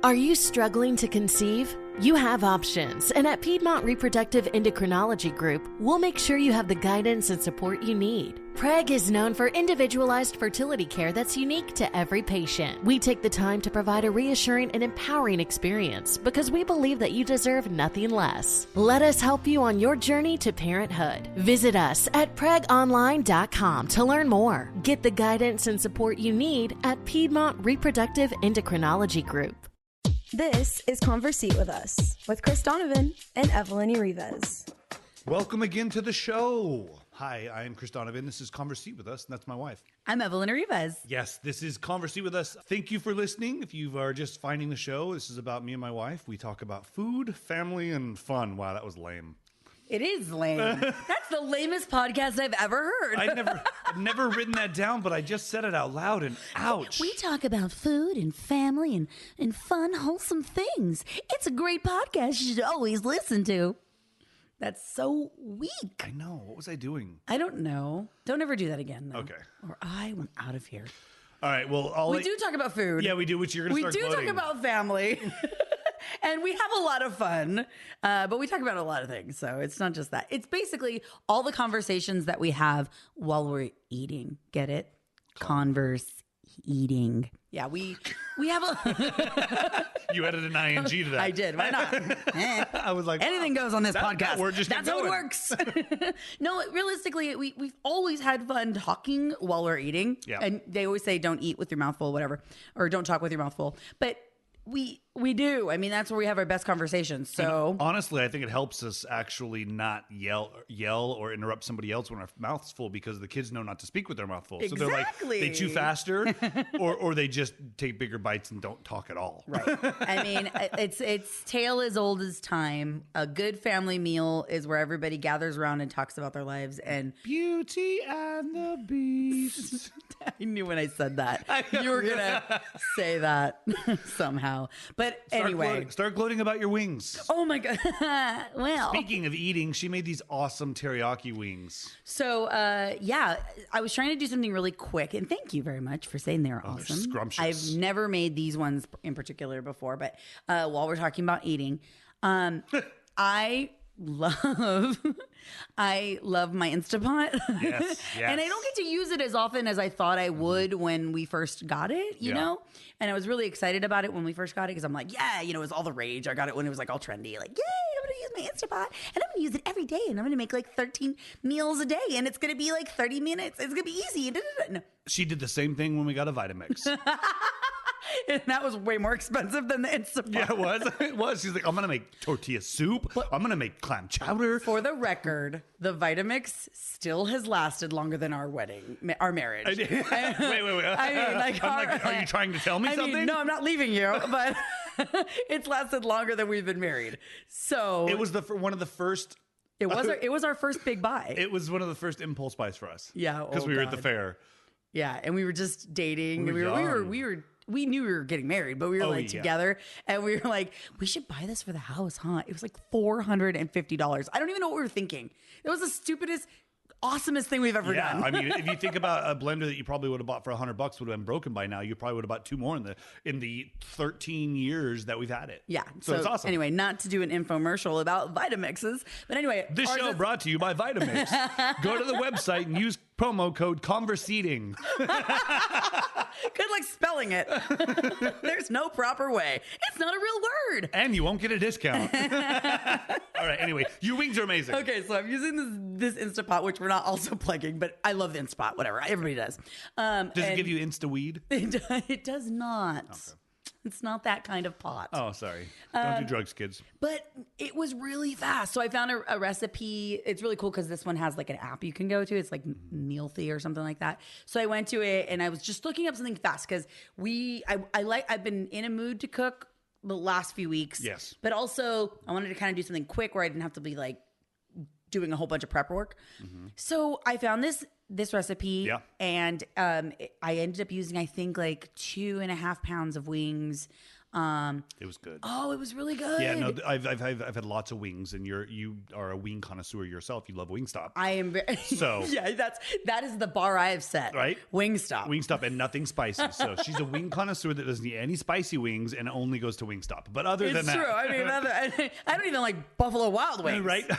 Are you struggling to conceive? You have options, and at Piedmont Reproductive Endocrinology Group, we'll make sure you have the guidance and support you need. PREG is known for individualized fertility care that's unique to every patient. We take the time to provide a reassuring and empowering experience because we believe that you deserve nothing less. Let us help you on your journey to parenthood. Visit us at pregonline.com to learn more. Get the guidance and support you need at Piedmont Reproductive Endocrinology Group. This is Conversate with Us with Chris Donovan and Evelyn Urives. Welcome again to the show. Hi, I am Chris Donovan. This is Conversate with Us, and that's my wife. I'm Evelyn Urives. Yes, this is Conversate with Us. Thank you for listening. If you are just finding the show, this is about me and my wife. We talk about food, family, and fun. Wow, that was lame. It is lame. That's the lamest podcast I've ever heard. I've never written that down, but I just said it out loud, and ouch. We talk about food and family and fun, wholesome things. It's a great podcast you should always listen to. That's so weak. I know. What was I doing? I don't know. Don't ever do that again, though. Okay. Or I went out of here. All right, well, we do talk about food. Yeah, we do, which you're going to start We do talk about family. And we have a lot of fun, but we talk about a lot of things. So it's not just that. It's basically all the conversations that we have while we're eating. Get it? Converse eating. Yeah, we have a... You added an ing to that. I did. Why not? I was like... Anything goes on this podcast. That's how it works. No, realistically, we've always had fun talking while we're eating. Yeah. And they always say don't eat with your mouth full, whatever. Or don't talk with your mouth full. But... We do. I mean, that's where we have our best conversations. So and honestly, I think it helps us actually not yell or interrupt somebody else when our mouth's full, because the kids know not to speak with their mouth full. So they're like, they chew faster or they just take bigger bites and don't talk at all. Right. I mean, it's tale as old as time. A good family meal is where everybody gathers around and talks about their lives. And Beauty and the Beast. I knew when I said that you were going to say that somehow. But anyway. Start gloating about your wings. Oh, my God. Well. Speaking of eating, she made these awesome teriyaki wings. So, yeah, I was trying to do something really quick. And thank you very much for saying they're awesome. They're scrumptious. I've never made these ones in particular before. But while we're talking about eating, I love my Instapot. Yes. And I don't get to use it as often as I thought I would when we first got it, you know? And I was really excited about it when we first got it because I'm like, yeah, you know, it was all the rage. I got it when it was like all trendy. Like, yay, I'm going to use my Instapot and I'm going to use it every day and I'm going to make like 13 meals a day and it's going to be like 30 minutes. It's going to be easy. No. She did the same thing when we got a Vitamix. And that was way more expensive than the Instapot. Yeah, it was. It was. She's like, I'm going to make tortilla soup. I'm going to make clam chowder. For the record, the Vitamix still has lasted longer than our marriage. Wait. I mean, like, are you trying to tell me something? No, I'm not leaving you, but it's lasted longer than we've been married. So it was one of the first. It was our first big buy. It was one of the first impulse buys for us. Yeah, because we were at the fair. Yeah, and we were just dating. We knew we were getting married, but we were together, and we were like, we should buy this for the house, huh? It was like $450. I don't even know what we were thinking. It was the stupidest, awesomest thing we've ever done. I mean, if you think about a blender that you probably would have bought for $100 would have been broken by now, you probably would have bought two more in the 13 years that we've had it. Yeah, so it's awesome. Anyway, not to do an infomercial about Vitamixes, but anyway, this show brought to you by Vitamix. Go to the website and use promo code Converseating. Good luck spelling it. There's no proper way. It's not a real word. And you won't get a discount. All right, anyway, your wings are amazing. Okay, so I'm using this Instapot, which we're not also plugging, but I love the Instapot, whatever. Everybody does. Does it give you Insta-weed? It does not. Okay. It's not that kind of pot. Oh, sorry. Don't do drugs, kids. But it was really fast. So I found a recipe. It's really cool because this one has like an app you can go to. It's like Mealthy or something like that. So I went to it and I was just looking up something fast because I've been in a mood to cook the last few weeks. Yes. But also I wanted to kind of do something quick where I didn't have to be like doing a whole bunch of prep work. Mm-hmm. So I found this this recipe. Yeah. And I ended up using, I think, like 2.5 pounds of wings. It was good. Oh, it was really good. Yeah, no, I've had lots of wings, and you are a wing connoisseur yourself. You love Wingstop. I am So yeah, that is the bar I have set. Right? Wingstop and nothing spicy. So she's a wing connoisseur that doesn't eat any spicy wings and only goes to Wingstop. But other than that, it's true. I mean, I don't even like Buffalo Wild Wings. Right?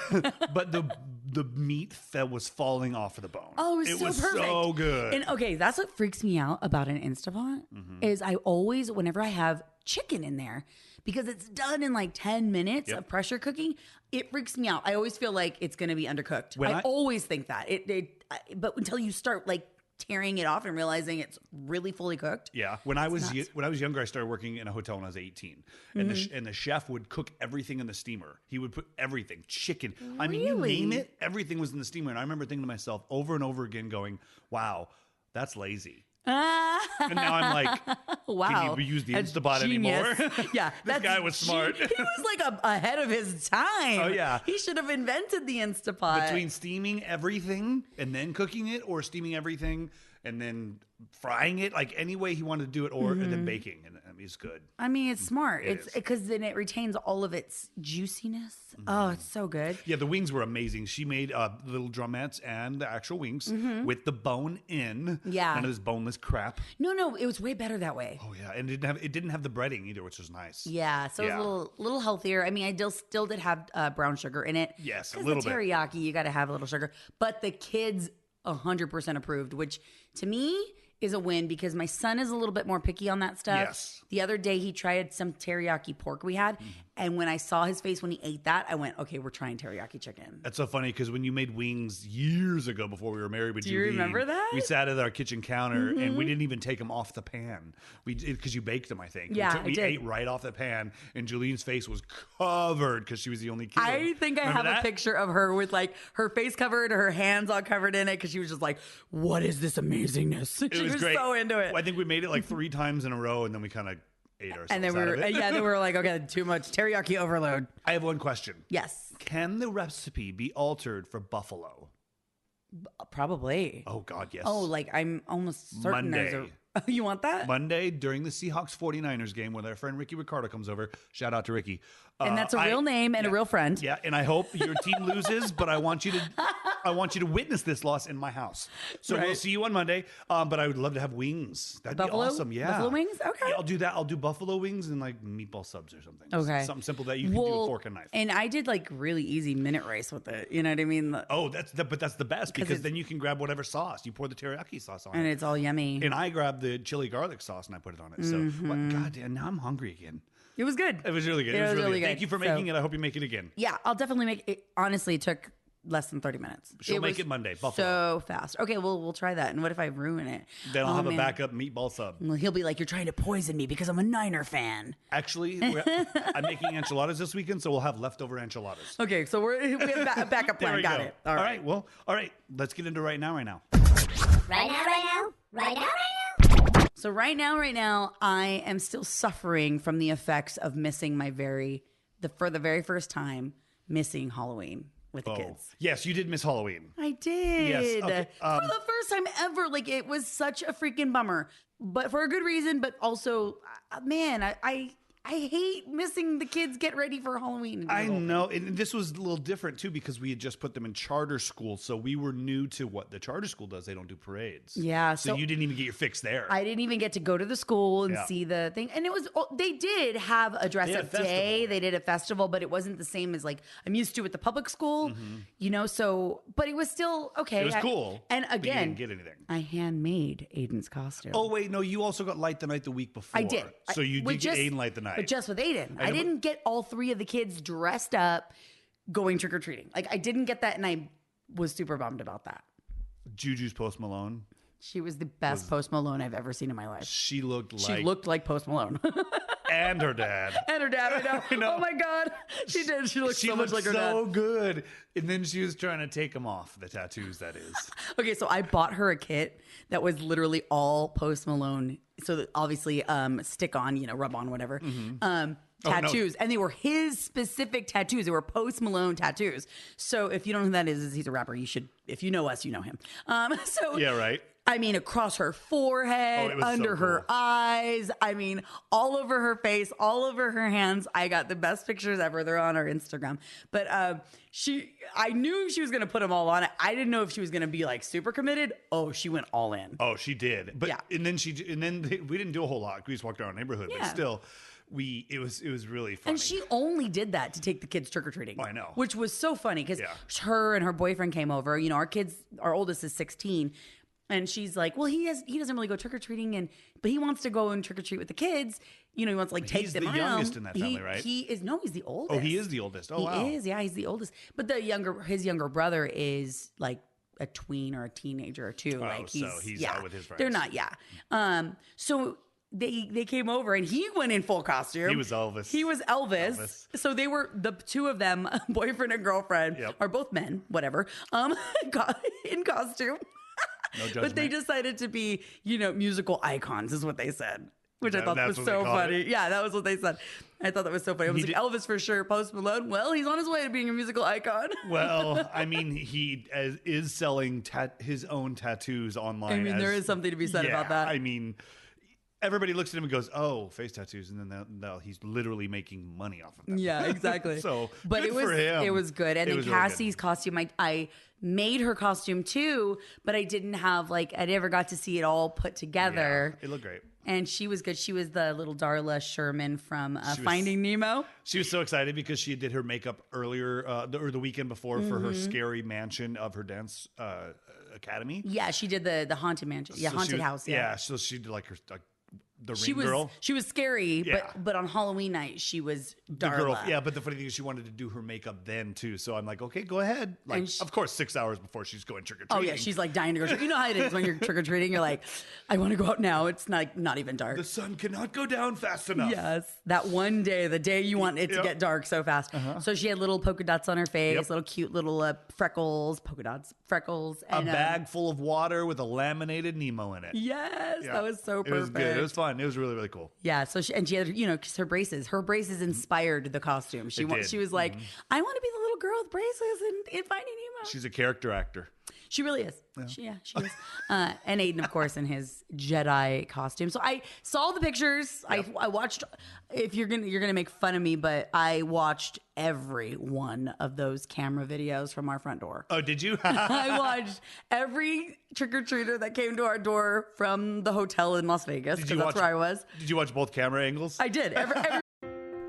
But the meat was falling off of the bone. Oh, it was so perfect. So good. And okay, that's what freaks me out about an Instapot is I always, whenever I have chicken in there, because it's done in like 10 minutes of pressure cooking, it freaks me out. I always feel like it's going to be undercooked. I always think that but until you start like tearing it off and realizing it's really fully cooked. Yeah. When I was younger, I started working in a hotel when I was 18, and the chef would cook everything in the steamer. He would put everything, chicken. Really? I mean, you name it, everything was in the steamer. And I remember thinking to myself over and over again, going, "Wow, that's lazy." And now I'm like, wow, can you use the Instapot anymore? Yeah, this guy was smart. He was like ahead of his time. Oh yeah, he should have invented the Instapot. Between steaming everything and then cooking it, or steaming everything and then frying it, like any way he wanted to do it, or and then baking, and I mean, it's good. I mean, it's smart. It's because then it retains all of its juiciness. Oh, it's so good. Yeah, the wings were amazing. She made little drumettes and the actual wings with the bone in. Yeah, none of this boneless crap. No, it was way better that way. Oh yeah, and it didn't have the breading either, which was nice. Yeah, so it was a little healthier. I mean, I still did have brown sugar in it. Yes, a little bit. Teriyaki, you got to have a little sugar, but the kids 100% approved, which to me is a win because my son is a little bit more picky on that stuff. Yes. The other day he tried some teriyaki pork we had, and when I saw his face when he ate that, I went, okay, we're trying teriyaki chicken. That's so funny because when you made wings years ago before we were married with Julie, do you remember that? We sat at our kitchen counter and we didn't even take them off the pan. Because you baked them, I think. Yeah, we ate right off the pan, and Julien's face was covered because she was the only kid. I think I have a picture of her with like her face covered, her hands all covered in it because she was just like, what is this amazingness? She was great. so into it. I think we made it like 3 times in a row, and then we kind of ate ourselves and then then we were like, okay, too much teriyaki overload. I have one question. Yes. Can the recipe be altered for buffalo? Probably. Oh God, yes. Oh, like I'm almost certain Monday. You want that? Monday during the Seahawks 49ers game when our friend Ricky Ricardo comes over. Shout out to Ricky. And that's a real name and a real friend. Yeah, and I hope your team loses, but I want you to witness this loss in my house. So we'll see you on Monday. But I would love to have wings. That'd be awesome. Yeah. Buffalo wings? Okay. Yeah, I'll do that. I'll do buffalo wings and like meatball subs or something. Okay. Something simple that you can do with a fork and knife. And I did like really easy minute rice with it. You know what I mean? But that's the best because then you can grab whatever sauce. You pour the teriyaki sauce on it. And it's all yummy. And I grabbed the chili garlic sauce and I put it on it. So, God damn, now I'm hungry again. It was good. It was really good. It was really good. Thank you for making it. I hope you make it again. Yeah, I'll definitely make it. Honestly, it took less than 30 minutes. She'll make it Monday. Buffalo. So fast. Okay, we'll try that. And what if I ruin it? Then I'll have a backup meatball sub. Well, he'll be like, you're trying to poison me because I'm a Niner fan. Actually, I'm making enchiladas this weekend, so we'll have leftover enchiladas. Okay, so we have a backup plan. Got it. All right. Well, all right. Let's get into right now. Right now. So right now, I am still suffering from the effects of missing for the very first time, missing Halloween with the kids. Yes, you did miss Halloween. I did. Yes. Okay. For the first time ever. Like, it was such a freaking bummer. But for a good reason, but also, man, I hate missing the kids get ready for Halloween. I know. And this was a little different, too, because we had just put them in charter school. So we were new to what the charter school does. They don't do parades. Yeah. So you didn't even get your fix there. I didn't even get to go to the school and see the thing. And they did have a dress-up day. They did a festival, but it wasn't the same as, like, I'm used to with the public school, you know? So, but it was still okay. It was cool. And again, but you didn't get anything. I handmade Aiden's costume. Oh, wait. No, you also got Light the Night the week before. I did. So you did get Aiden Light the Night. But just with Aiden. I didn't get all 3 of the kids dressed up going trick-or-treating. Like, I didn't get that, and I was super bummed about that. Juju's Post Malone. She was the best Post Malone I've ever seen in my life. She looked like Post Malone. And her dad. I know. Oh my God. She did. She looked so much like her dad. So good. And then she was trying to take them off, the tattoos, that is. Okay, so I bought her a kit that was literally all Post Malone so obviously stick on, rub on, whatever. Tattoos, and they were his specific tattoos. They were Post Malone tattoos. So if you don't know who that is he's a rapper. You should, if you know us, you know him. So yeah, right. I mean, across her forehead, under her eyes. I mean, all over her face, all over her hands. I got the best pictures ever. They're on our Instagram. But I knew she was going to put them all on. I didn't know if she was going to be like super committed. Oh, she went all in. Oh, she did. But and then we didn't do a whole lot. We just walked around the neighborhood, but still. It was really funny. And she only did that to take the kids trick-or-treating. Oh, I know. Which was so funny because her and her boyfriend came over. Our oldest is 16. And she's like, well, he doesn't really go trick-or-treating, but he wants to go and trick-or-treat with the kids. He wants to take them around. He's the youngest in that family, right? He's the oldest. Oh, he is the oldest. Oh, wow. He is, yeah, he's the oldest. But his younger brother is like a tween or a teenager or two. Oh, so he's out with his friends. They're not, so... They came over and he went in full costume. He was Elvis. So they were, the two of them, boyfriend and girlfriend, are both men, whatever, in costume. No judgment. But they decided to be, musical icons is what they said. Which I thought was so funny. Yeah, that was what they said. I thought that was so funny. I was like, Elvis for sure. Post Malone, well, he's on his way to being a musical icon. Well, I mean, he is selling his own tattoos online. I mean, there is something to be said about that. I mean... Everybody looks at him and goes, "Oh, face tattoos," and then he's literally making money off of them. Yeah, exactly. But good for him. It was good. And then Cassie's costume, I made her costume too, but I didn't have I never got to see it all put together. Yeah, it looked great. And she was good. She was the little Darla Sherman from Finding Nemo. She was so excited because she did her makeup earlier or the weekend before for her scary mansion of her dance academy. Yeah, she did the haunted mansion. Yeah, so haunted house. Yeah, so she did the ring girl. She was scary, but on Halloween night she was Darla. The girl, yeah, but the funny thing is she wanted to do her makeup then too. So I'm like, okay, go ahead. Of course, 6 hours before she's going trick or treating. Oh yeah, she's dying to go trick. You know how it is when you're trick or treating. You're like, I want to go out now. It's not even dark. The sun cannot go down fast enough. Yes, that one day, the day you want it to get dark so fast. So she had little polka dots on her face, little cute little freckles, freckles, and a bag full of water with a laminated Nemo in it. Yes, that was so perfect. It was good. It was fun. It was really, really cool. Yeah. So she had, cause her braces inspired the costume. She was like, I want to be the little girl with braces in Finding Nemo. She's a character actor. She really is. Yeah. She is. And Aiden, of course, in his Jedi costume. So I saw the pictures. Yep. I watched. If you're gonna make fun of me, but I watched every one of those camera videos from our front door. Oh, did you? I watched every trick or treater that came to our door from the hotel in Las Vegas because that's where I was. Did you watch both camera angles? I did. Every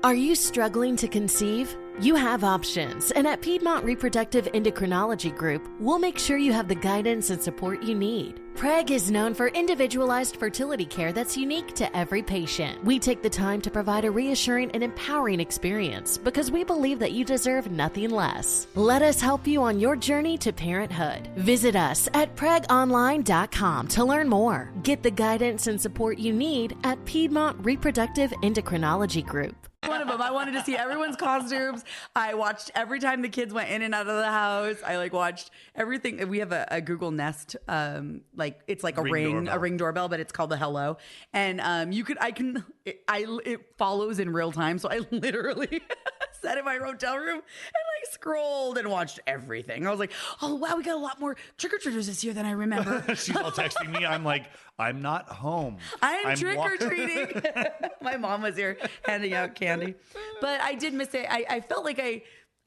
Are you struggling to conceive? You have options, and at Piedmont Reproductive Endocrinology Group, we'll make sure you have the guidance and support you need. Preg is known for individualized fertility care that's unique to every patient. We take the time to provide a reassuring and empowering experience because we believe that you deserve nothing less. Let us help you on your journey to parenthood. Visit us at pregonline.com to learn more. Get the guidance and support you need at Piedmont Reproductive Endocrinology Group. One of them. I wanted to see everyone's costumes. I watched every time the kids went in and out of the house. I watched everything. We have a Google Nest, it's like a ring doorbell, but it's called the Hello. And it follows in real time. So I literally sat in my hotel room and scrolled and watched everything. I was like, oh wow, we got a lot more trick-or-treaters this year than I remember. She's all texting me. I'm like, I'm not home. I'm trick-or-treating. My mom was here handing out candy. But I did miss it. I felt like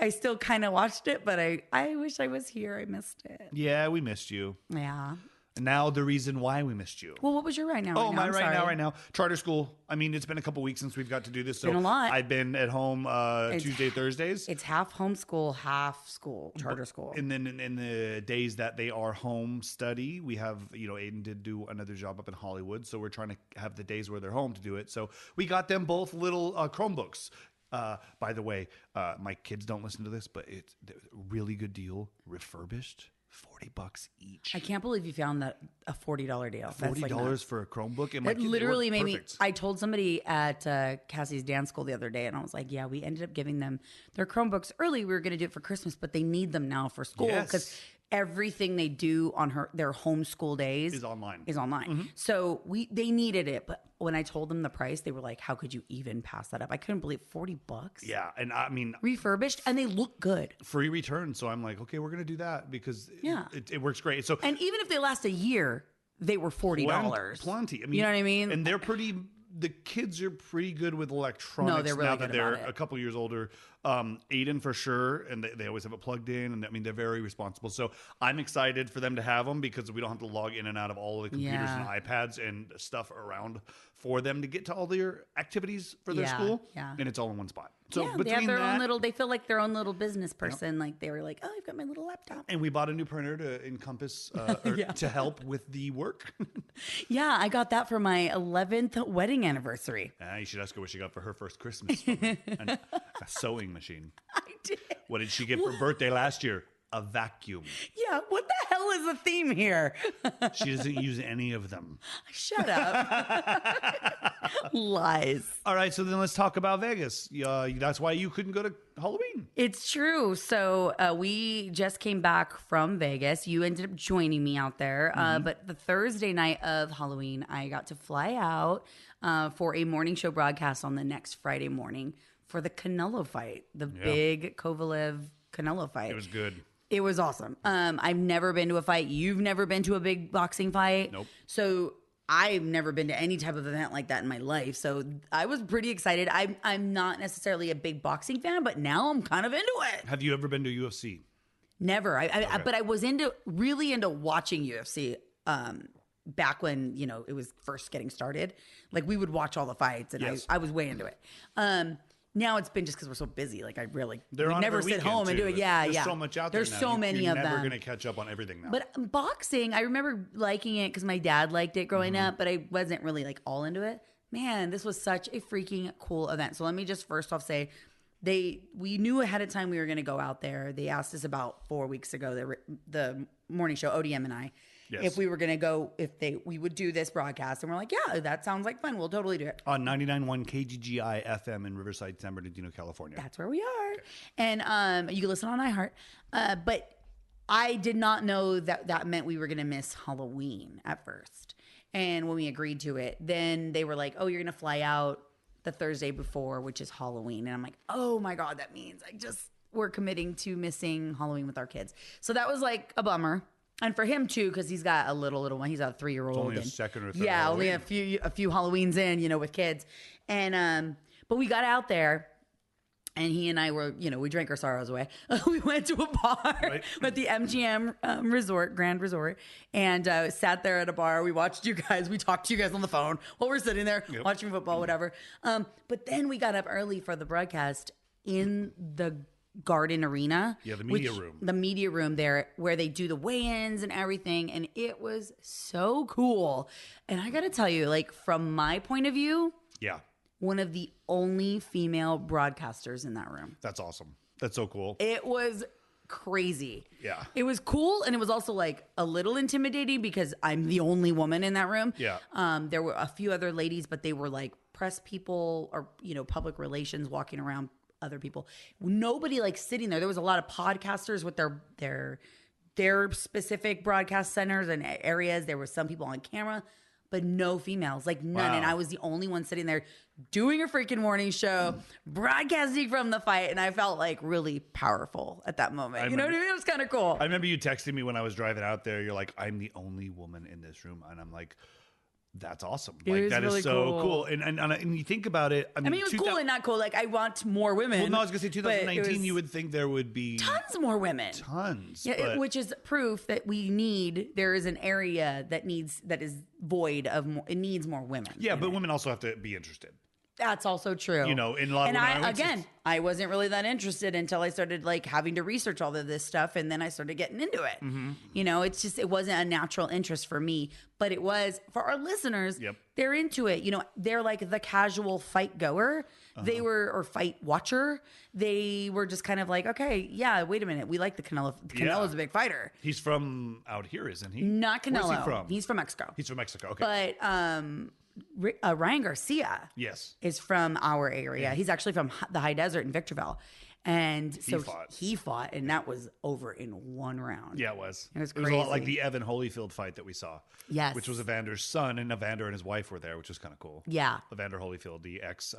I still kind of watched it, but I wish I was here. I missed it. Yeah, we missed you. Yeah. Now the reason why we missed you. Well, what was your right now? Oh, my right now. Charter school. I mean, it's been a couple weeks since we've got to do this. So been a lot. I've been at home Tuesday, Thursdays. It's half homeschool, half school, charter school. And then in the days that they are home study, we have, Aiden did do another job up in Hollywood. So we're trying to have the days where they're home to do it. So we got them both little Chromebooks. By the way, my kids don't listen to this, but it's a really good deal, refurbished. $40 each. I can't believe you found that a $40 deal. $40 for a Chromebook. And it literally made me. I told somebody at Cassie's dance school the other day, and I was like, "Yeah, we ended up giving them their Chromebooks early. We were going to do it for Christmas, but they need them now for school because everything they do on their homeschool days Is online. So they needed it, but when I told them the price, they were like, "How could you even pass that up?" I couldn't believe $40. Yeah, and I mean refurbished, and they look good. Free return. So I'm like, okay, we're gonna do that because it works great. So and even if they last a year, they were $40. Plenty. I mean, you know what I mean? And they're pretty. The kids are pretty good with electronics No, they're really now good that they're about it. a couple years older. Aiden for sure, and they always have it plugged in, and I mean they're very responsible. So I'm excited for them to have them because we don't have to log in and out of all of the computers and iPads and stuff around for them to get to all their activities for their school. Yeah. And it's all in one spot. So they have their own little. They feel like their own little business person. Like they were like, "Oh, I've got my little laptop." And we bought a new printer to encompass to help with the work. Yeah, I got that for my 11th wedding anniversary. You should ask her what she got for her first Christmas. From me. A sewing machine. I did. What did she get for birthday last year? A vacuum. Yeah, what the hell is the theme here? She doesn't use any of them. Shut up. Lies. All right, so then let's talk about Vegas. That's why you couldn't go to Halloween. It's true. So we just came back from Vegas. You ended up joining me out there. But the Thursday night of Halloween, I got to fly out for a morning show broadcast on the next Friday morning for the Canelo fight, the big Kovalev-Canelo fight. It was good. It was awesome. I've never been to a fight. You've never been to a big boxing fight. Nope. So I've never been to any type of event like that in my life. So I was pretty excited. I'm not necessarily a big boxing fan, but now I'm kind of into it. Have you ever been to UFC? Never. But I was really into watching UFC back when, it was first getting started. Like we would watch all the fights and I was way into it. Now it's been just because we're so busy. Like I really never sit home and do it. Yeah, There's so much out there. There's so many You're of them. never going to catch up on everything now. But boxing, I remember liking it because my dad liked it growing up, but I wasn't really like all into it. Man, this was such a freaking cool event. So let me just first off say, we knew ahead of time we were going to go out there. They asked us about 4 weeks ago, the morning show, ODM and I. Yes. If we were going to go, we would do this broadcast. And we're like, yeah, that sounds like fun. We'll totally do it. On 99.1 KGGI FM in Riverside, San Bernardino, California. That's where we are. Okay. And you can listen on iHeart. But I did not know that meant we were going to miss Halloween at first. And when we agreed to it, then they were like, oh, you're going to fly out the Thursday before, which is Halloween. And I'm like, oh my God, that means we're committing to missing Halloween with our kids. So that was like a bummer. And for him too, because he's got a little one. He's a 3-year-old. It's only a second or third. Yeah, Halloween. only a few Halloweens in, with kids. And but we got out there, and he and I were, we drank our sorrows away. We went to a bar at the MGM Grand Resort, and sat there at a bar. We watched you guys. We talked to you guys on the phone while we're sitting there watching football, whatever. But then we got up early for the broadcast in the Garden Arena. Yeah, the media room. The media room there where they do the weigh-ins and everything. And it was so cool. And I got to tell you, like, from my point of view, one of the only female broadcasters in that room. That's awesome. That's so cool. It was crazy. Yeah. It was cool. And it was also like a little intimidating because I'm the only woman in that room. Yeah. There were a few other ladies, but they were like press people or, public relations walking around other people. Nobody like sitting there. There was a lot of podcasters with their specific broadcast centers and areas. There were some people on camera, but no females, like none. Wow. And I was the only one sitting there doing a freaking morning show, broadcasting from the fight. And I felt like really powerful at that moment. You know what I mean? It was kind of cool. I remember you texting me when I was driving out there. You're like, I'm the only woman in this room. And I'm like, that's awesome. Like that really is so cool. And you think about it. I mean, it was cool and not cool. Like I want more women. Well, no, I was gonna say 2019. You would think there would be tons more women. Tons. Yeah, which is proof that there is an area that is void of more. It needs more women. Yeah, but women also have to be interested. That's also true. In a lot of women. I wasn't really that interested until I started like having to research all of this stuff, and then I started getting into it. Mm-hmm. It wasn't a natural interest for me, but it was for our listeners. Yep. They're into it. They're like the casual fight goer. They were, or fight watcher. They were just kind of like, okay, yeah, wait a minute. We like the Canelo. Canelo's a big fighter. He's from out here, isn't he? Not Canelo. Where's he from? He's from Mexico. He's from Mexico. Okay. But Ryan Garcia is from our area. He's actually from the High Desert in Victorville. And so he fought, and that was over in one round. Yeah, it was. It was crazy. It was a lot like the Evan Holyfield fight that we saw. Yes. Which was Evander's son, and Evander and his wife were there, which was kind of cool. Yeah. Evander Holyfield, the ex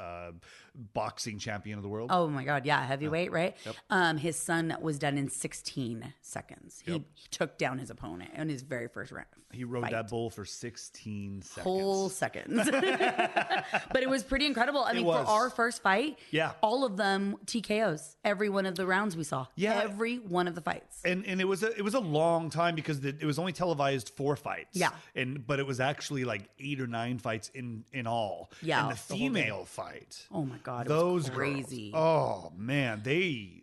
boxing champion of the world. Oh my God. Yeah. Heavyweight, right? Yep. His son was done in 16 seconds. He took down his opponent in his very first round. He rode that bull for 16 seconds. Whole seconds. But it was pretty incredible. I mean, for our first fight, all of them TKOs. Every one of the rounds we saw. Yeah. Every one of the fights. And it was a long time because it was only televised 4 fights. Yeah. But it was actually like 8 or 9 fights in all. Yeah. And the female fight. Oh my God. Those was crazy. Girls, oh man,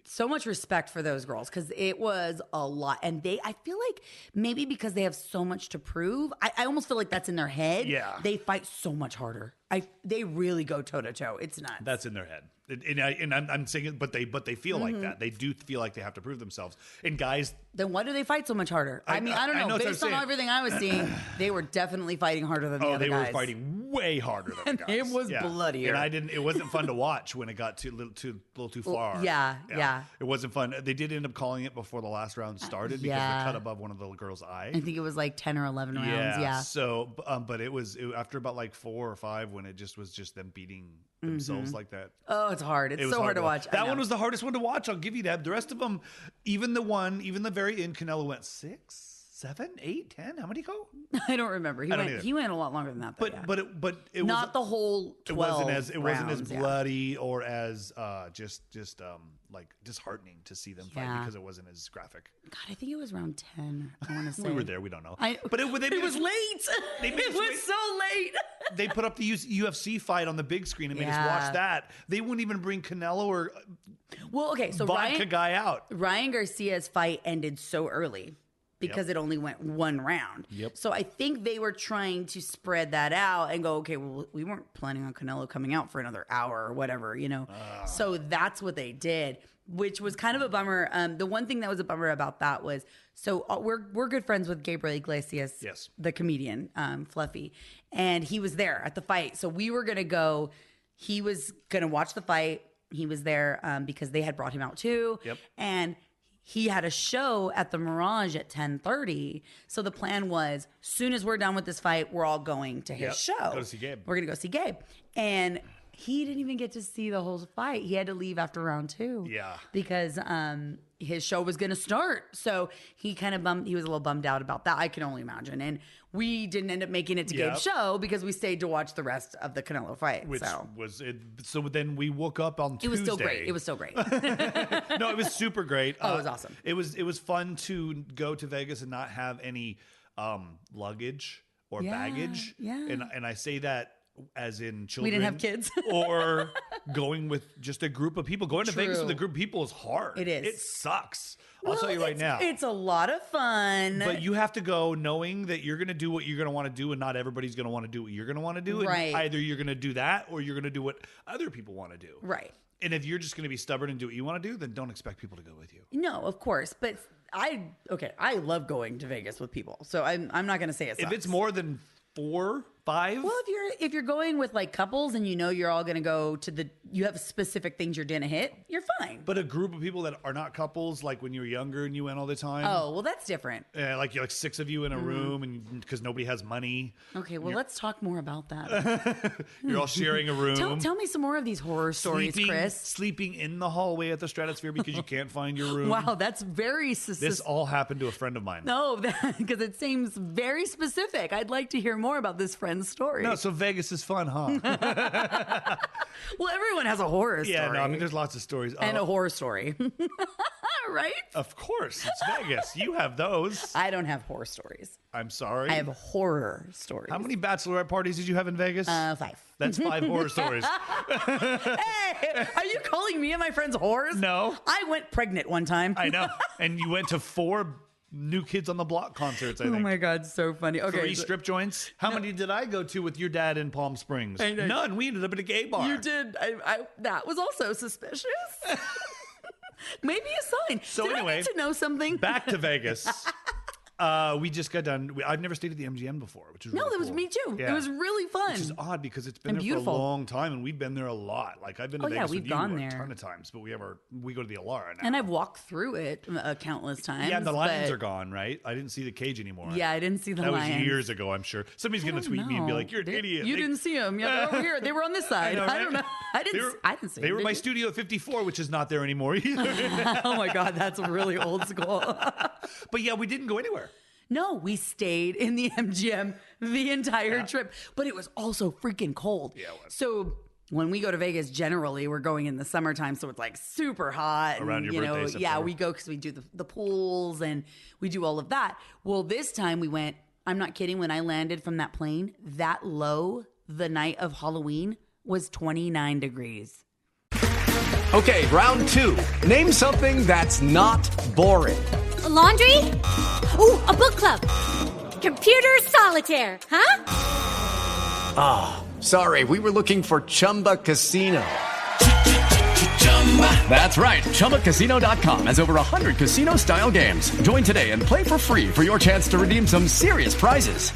so much respect for those girls because it was a lot. And I feel like maybe because they have so much to prove, I almost feel like that's in their head. Yeah. They fight so much harder. They really go toe to toe. It's nuts. That's in their head. And I'm saying it, but they feel like that. They do feel like they have to prove themselves. And guys, then why do they fight so much harder? I mean, I don't know. Based on everything I was seeing, they were definitely fighting harder than the other guys. Oh, they were fighting way harder than the guys. It was bloodier. And it wasn't fun to watch when it got a little too far. Yeah. It wasn't fun. They did end up calling it before the last round started because they cut above one of the girls' eye. I think it was like 10 or 11 rounds. Yeah. So, but it was after about like 4 or 5 when it was just them beating themselves like that. Oh, it's hard. It's so hard to watch. That one was the hardest one to watch. I'll give you that. The rest of them, even the very end, Canelo went 6, 7, 8, 10. How many go? I don't remember. He went a lot longer than that. Though, but it was not the whole 12. It wasn't as bloody or as just like disheartening to see them fight because it wasn't as graphic. God, I think it was around 10. I want to say we were there. We don't know. But it was late. It was so late. They put up the UFC fight on the big screen and made us watch that. They wouldn't even bring Canelo or so vodka guy out. Ryan Garcia's fight ended so early because it only went one round. Yep. So I think they were trying to spread that out and go, okay, well, we weren't planning on Canelo coming out for another hour or whatever, So that's what they did, which was kind of a bummer. The one thing that was a bummer about that was, we're good friends with Gabriel Iglesias, the comedian, Fluffy, and he was there at the fight. So we were going to go. He was going to watch the fight. He was there because they had brought him out too. Yep. And he had a show at the Mirage at 10:30. So the plan was, soon as we're done with this fight, we're all going to his show. Go to see Gabe. We're going to go see Gabe. And he didn't even get to see the whole fight. He had to leave after round 2. Yeah. Because his show was going to start. So he was a little bummed out about that. I can only imagine. And we didn't end up making it to Gabe's show because we stayed to watch the rest of the Canelo fight. Which was it. So then we woke up on Tuesday. It was still great. No, it was super great. Oh, it was awesome. It was fun to go to Vegas and not have any luggage or baggage. Yeah. And I say that as in children. We didn't have kids. Or going with just a group of people. Going to Vegas with a group of people is hard. It is. It sucks. I'll tell you right now. It's a lot of fun. But you have to go knowing that you're going to do what you're going to want to do and not everybody's going to want to do what you're going to want to do. Right. And either you're going to do that or you're going to do what other people want to do. Right. And if you're just going to be stubborn and do what you want to do, then don't expect people to go with you. No, of course. But I love going to Vegas with people. So I'm not going to say it sucks. If it's more than 4, 5. Well, if you're going with like couples and you're all going to go to you have specific things you're going to hit, you're fine. But a group of people that are not couples, like when you were younger and you went all the time. Oh, well, that's different. Like you're like 6 of you in a room and because nobody has money. Okay, well, let's talk more about that. You're all sharing a room. Tell me some more of these horror stories, Chris. Sleeping in the hallway at the Stratosphere because you can't find your room. Wow, that's very This all happened to a friend of mine. No, because it seems very specific. I'd like to hear more about this friend's story. No, so Vegas is fun, huh? Well, everyone has a horror story. Yeah, no, I mean, there's lots of stories. And a horror story. Right? Of course. It's Vegas. You have those. I don't have horror stories. I'm sorry. I have horror stories. How many bachelorette parties did you have in Vegas? 5. That's 5 horror stories. Hey, are you calling me and my friends whores? No. I went pregnant one time. I know. And you went to 4 New Kids on the Block concerts, I think. Oh my God, so funny. Okay, 3 strip joints. How many did I go to with your dad in Palm Springs? None. We ended up at a gay bar. You did. That was also suspicious. Maybe a sign. So did anyway, I need to know something? Back to Vegas. We just got done. I've never stayed at the MGM before, which is really that was cool. me too. Yeah. It was really fun. Which is odd because it's been And there beautiful. for a long time, and we've been there a lot. Like I've been to Vegas we've with gone you there a ton of times, but we go to the Alara now. And I've walked through it countless times. Yeah, the lions but- are gone, right? I didn't see the cage anymore. Yeah, I didn't see the that lions. was years ago, I'm sure. Somebody's going to tweet me and be like, "You're an idiot." You didn't see them. Yeah, they're over here. They were on this side. I don't know. I didn't see them. They were my studio at 54, which is not there anymore either. Oh my God, that's really old school. But yeah, we didn't go anywhere. No, we stayed in the MGM the entire trip, but it was also freaking cold. Yeah, it was. So when we go to Vegas, generally we're going in the summertime, so it's like super hot. Around your birthday, Yeah, September. we go because we do the pools and we do all of that. Well, this time we went, I'm not kidding, when I landed from that plane, that low the night of Halloween was 29 degrees. Okay, round 2. Name something that's not boring. A laundry? Ooh, a book club. Computer solitaire, huh? Sorry, we were looking for Chumba Casino. That's right. ChumbaCasino.com has over 100 casino-style games. Join today and play for free for your chance to redeem some serious prizes.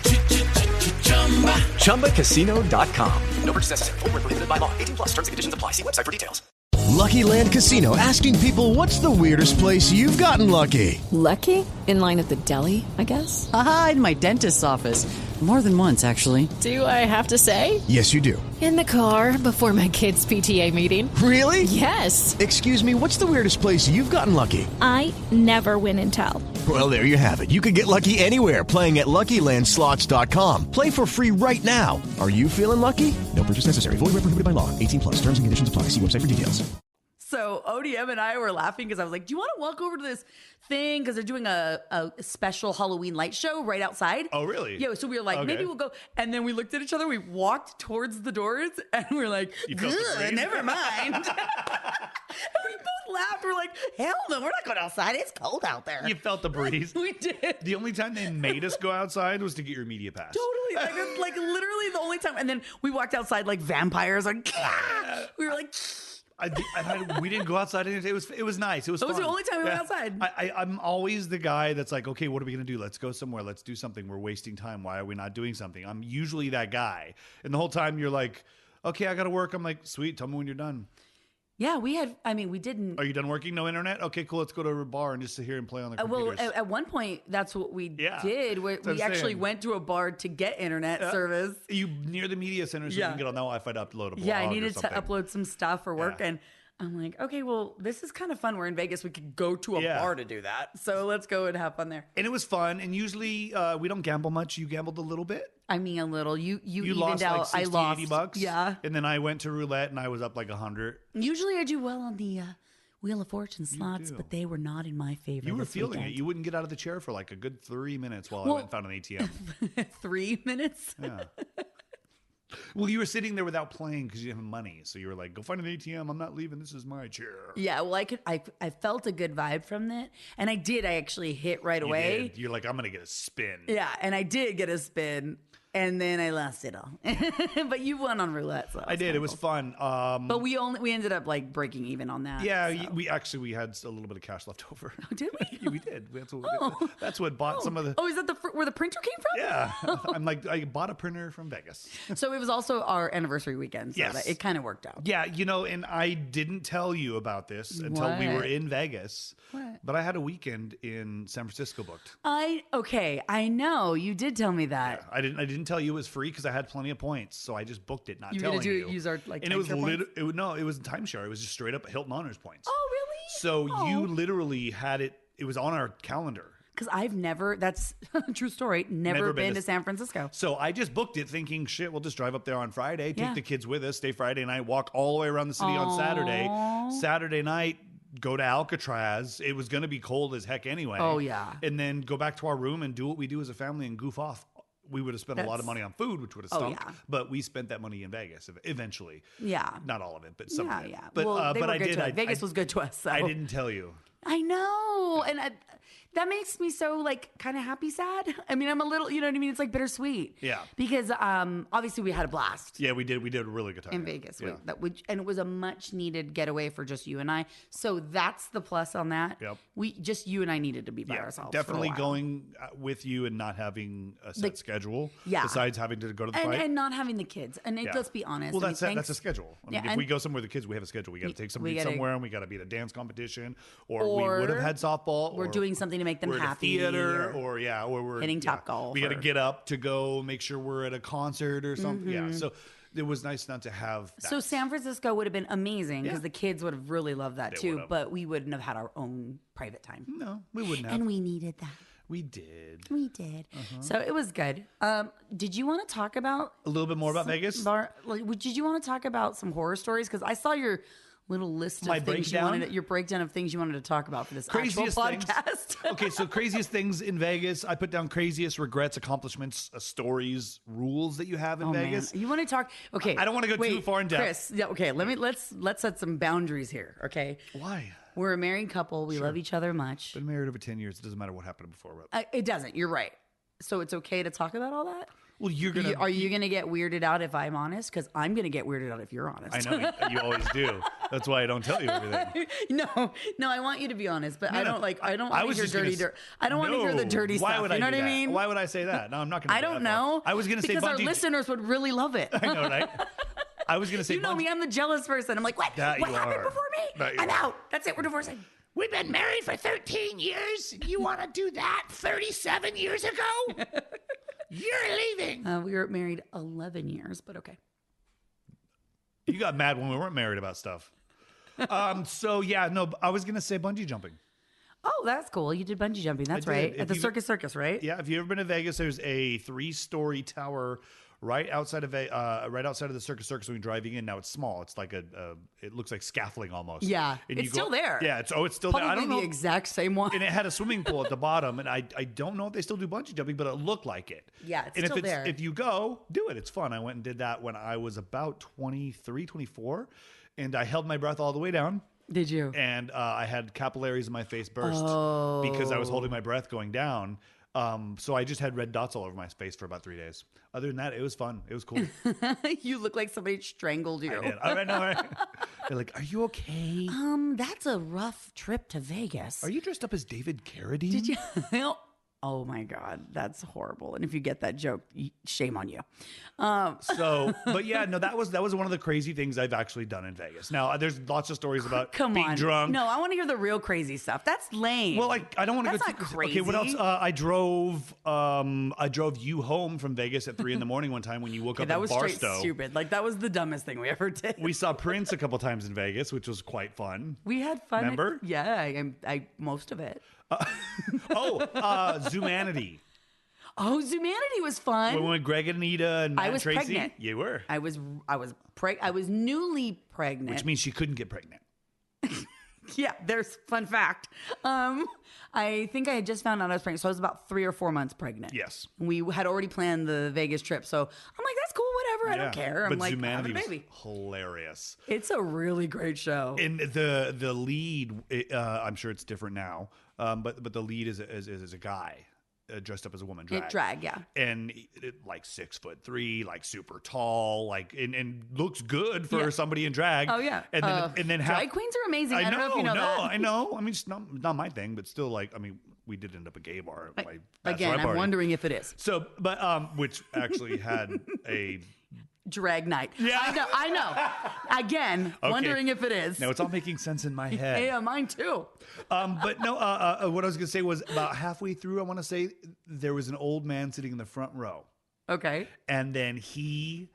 ChumbaCasino.com. No purchase necessary. Void where prohibited by law. 18+ terms and conditions apply. See website for details. Lucky Land Casino, asking people, what's the weirdest place you've gotten lucky? Lucky? In line at the deli, I guess? Aha, in my dentist's office. More than once, actually. Do I have to say? Yes, you do. In the car before my kids' PTA meeting. Really? Yes. Excuse me, what's the weirdest place you've gotten lucky? I never win and tell. Well, there you have it. You can get lucky anywhere, playing at LuckyLandSlots.com. Play for free right now. Are you feeling lucky? No purchase necessary. Void where prohibited by law. 18+. Terms and conditions apply. See website for details. So ODM and I were laughing because I was like, do you want to walk over to this thing? Because they're doing a special Halloween light show right outside. Oh, really? Yeah, so we were like, maybe we'll go. And then we looked at each other. We walked towards the doors and we were like, felt the breeze? never mind. And we both laughed. We're like, hell no, we're not going outside. It's cold out there. You felt the breeze. We did. The only time they made us go outside was to get your media pass. Totally. Like literally the only time. And then we walked outside like vampires. Like, we were like... We didn't go outside any day. It was nice. It was fun. the only time we went outside. I'm always the guy that's like, okay, what are we going to do? Let's go somewhere. Let's do something. We're wasting time. Why are we not doing something? I'm usually that guy. And the whole time you're like, okay, I got to work. I'm like, sweet. Tell me when you're done. Yeah, we didn't. Are you done working? No internet? Okay, cool. Let's go to a bar and just sit here and play on the computers. Well, at one point, that's what we did. We what I'm actually saying. went to a bar to get internet service. You near the media center so you can get on the Wi-Fi to upload a blog. Yeah, I needed or to upload some stuff for work. And I'm like, okay, well, this is kind of fun. We're in Vegas. We could go to a bar to do that. So let's go and have fun there. And it was fun. And usually we don't gamble much. You gambled a little bit. I mean, a little. You lost out. like 60, I lost. $80. Yeah. And then I went to roulette and I was up like 100. Usually I do well on the Wheel of Fortune slots, but they were not in my favor. You were this feeling weekend. it. You wouldn't get out of the chair for like a good 3 minutes while I went and found an ATM. 3 minutes? Yeah. Well, you were sitting there without playing because you didn't have money. So you were like, go find an ATM. I'm not leaving. This is my chair. Yeah, well, I felt a good vibe from it. And I did. I actually hit right away. Did. You're like, I'm going to get a spin. Yeah, and I did get a spin. And then I lost it all. But you won on roulette. So I did. It was fun. But we ended up like breaking even on that. Yeah, so. we had a little bit of cash left over. Oh, did we? Yeah, we did. That's what bought some of the. Oh, is that where the printer came from? Yeah, I'm like, I bought a printer from Vegas. So it was also our anniversary weekend. So Yes. it kind of worked out. Yeah, and I didn't tell you about this until we were in Vegas. What? But I had a weekend in San Francisco booked. I know you did tell me that. Yeah, I didn't tell you it was free because I had plenty of points, so I just booked it, not You telling gonna you. use our like and it was timeshare points? no, it was timeshare. It was just straight up Hilton Honors points. Oh, really? So you literally had it. It was on our calendar. Because I've never. That's a true story. Never been to San Francisco. So I just booked it thinking, shit, we'll just drive up there on Friday, take Yeah. the kids with us, stay Friday night, walk all the way around the city on Saturday. Saturday night, go to Alcatraz. It was going to be cold as heck anyway. Oh, yeah. And then go back to our room and do what we do as a family and goof off. We would have spent a lot of money on food, which would have stunk. yeah. But we spent that money in Vegas eventually. Yeah. Not all of it, but some of it. Yeah. But, Well, they but were I good did. to us. Vegas was good to us. So. I didn't tell you. I know. And that makes me so like kind of happy, sad. I mean, I'm a little, you know what I mean? It's like bittersweet. Yeah. Because obviously we had a blast. Yeah, we did. We did a really good time in Vegas. Yeah. And it was a much needed getaway for just you and I. So that's the plus on that. Yep. You and I needed to be by ourselves. Definitely going with you and not having a set schedule. Yeah. Besides having to go to the fight. And not having the kids. And let's be honest. Well, that's a schedule. I mean, if we go somewhere with the kids, we have a schedule. We got to take somebody somewhere, and we got to be at a dance competition, or we would have had softball. We're doing something to make them happy. Theater, or we're hitting Top Golf. We got to get up to go make sure we're at a concert or something. Yeah, so it was nice not to have that. So San Francisco would have been amazing because the kids would have really loved that too, but we wouldn't have had our own private time. No, we wouldn't have. And we needed that. We did. So it was good. Did you want to talk about a little bit more about Vegas? Did you want to talk about some horror stories? Because I saw your little list of things your breakdown of things you wanted to talk about for this craziest actual podcast. Okay, so craziest things in Vegas. I put down craziest regrets, accomplishments, stories, rules that you have in Vegas. Man. You want to talk? Okay, I don't want to go too far in depth. Chris, okay, let's set some boundaries here. Okay, why? We're a married couple. We love each other much. Been married over 10 years. It doesn't matter what happened before. It doesn't. You're right. So it's okay to talk about all that? Well, Are you going to get weirded out if I'm honest? Because I'm going to get weirded out if you're honest. I know you always do. That's why I don't tell you everything. No, I want you to be honest, but I don't want to hear dirty dirt. I don't want to hear the dirty stuff. You know what I mean? Why would I say that? No, I'm not going to. I don't know. I was going to say because our listeners would really love it. I know, right? I was going to say. You know me. I'm the jealous person. I'm like, what? What happened before me? I'm out. That's it. We're divorcing. We've been married for 13 years. You want to do that 37 years ago? You're leaving. We were married 11 years, but okay. You got mad when we weren't married about stuff. I was going to say bungee jumping. Oh, that's cool. You did bungee jumping. That's right. At the Circus, right? Yeah. If you've ever been to Vegas, there's a 3-story tower right outside of the Circus when you're driving in. Now it's small. It's like it looks like scaffolding almost. Yeah, it's still there. Yeah, it's still probably there. I don't know the exact same one. And it had a swimming pool at the bottom, and I don't know if they still do bungee jumping, but it looked like it. Yeah, it's still there. If you go, do it. It's fun. I went and did that when I was about 23, 24, and I held my breath all the way down. Did you? And I had capillaries in my face burst because I was holding my breath going down. So I just had red dots all over my face for about 3 days. Other than that, it was fun. It was cool. You look like somebody strangled you. I know, right? They're like, "Are you okay?" That's a rough trip to Vegas. Are you dressed up as David Carradine? Did you? Oh my God, that's horrible. And if you get that joke, shame on you. But yeah, no, that was one of the crazy things I've actually done in Vegas. Now, there's lots of stories about being drunk. No, I want to hear the real crazy stuff. That's lame. Well, I don't want to go. That's not crazy. Okay, what else? I drove you home from Vegas at 3 a.m. one time when you woke up that at was Barstow. Straight stupid. Like that was the dumbest thing we ever did. We saw Prince a couple times in Vegas, which was quite fun. We had fun. Remember? Yeah, I most of it. Zumanity. Oh, Zumanity was fun. When Greg and Anita and Matt I was Tracy, pregnant. You were. I was newly pregnant, which means she couldn't get pregnant. Yeah, there's fun fact. I think I had just found out I was pregnant, so I was about 3 or 4 months pregnant. Yes, we had already planned the Vegas trip, so I'm like, that's cool, whatever. I don't care. I'm like, Zumanity having a baby. Was hilarious. It's a really great show. And the lead, I'm sure it's different now, but the lead is a guy. Dressed up as a woman, drag, yeah, and like 6'3", like super tall, like and looks good for somebody in drag. Oh yeah, and then drag queens are amazing. I don't know if you know that. I know. I mean, it's not my thing, but still, like, I mean, we did end up a gay bar. At my Again, I'm wondering if it is. So, but which actually had a drag night. Yeah, I know. Again, wondering if it is. No, it's all making sense in my head. Yeah, mine too. But no, what I was going to say was about halfway through, I want to say there was an old man sitting in the front row. Okay. And then he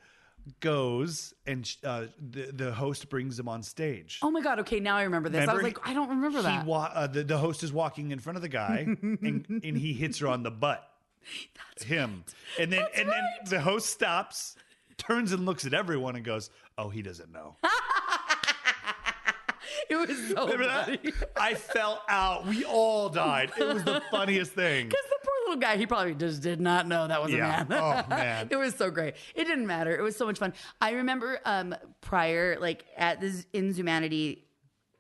goes and the host brings him on stage. Oh my God. Okay. Now I remember this. Remember, I was like, I don't remember that. The host is walking in front of the guy and he hits her on the butt. That's him. Right. And then the host stops, turns and looks at everyone and goes, "Oh, he doesn't know." It was so funny. I fell out. We all died. It was the funniest thing. Because the poor little guy, he probably just did not know that was a man. Oh, man. It was so great. It didn't matter. It was so much fun. I remember prior, like in Zumanity,